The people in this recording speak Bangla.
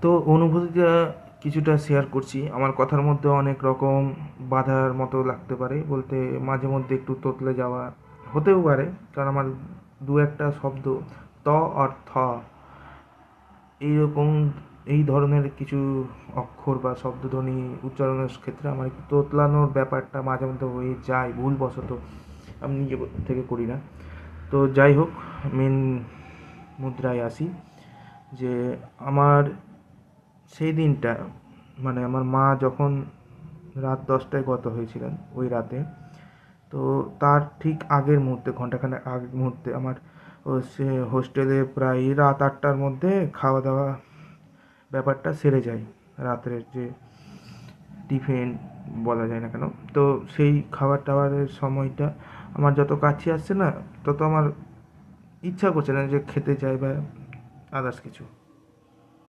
তো অনুভূতিটা কিছুটা শেয়ার করছি। আমার কথার মধ্যে অনেক রকম বাধার মতো লাগতে পারে, বলতে মাঝে মধ্যে একটু তোতলে যাওয়া হতেও পারে, কারণ আমার দু একটা শব্দ ত আর থ এইরকম এই ধরনের কিছু অক্ষর বা শব্দধ্বনি উচ্চারণের ক্ষেত্রে আমার একটু তোতলানোর ব্যাপারটা মাঝে মধ্যে হয়ে যায় ভুলবশত। আমি নিজে থেকে করি না। তো যাই হোক, মেন মুদ্রায় আসি। যে আমার সেই দিনটা, মানে আমার মা যখন রাত 10টায় গত হয়েছিলেন ওই রাতে, তো তার ঠিক আগের মুহূর্তে, ঘন্টাখানেক আগের মুহূর্তে আমার সে হোস্টেলে প্রায় রাত 8টার মধ্যে খাওয়া দাওয়া ব্যাপারটা সেরে যায়। রাত্রের যে টিফিন বলা যায় না কেন, তো সেই খাবার টাবারের সময়টা আমার যত কাছে আসছে না, তত আমার ইচ্ছা করছে না যে খেতে চাই বা আদার্স কিছু।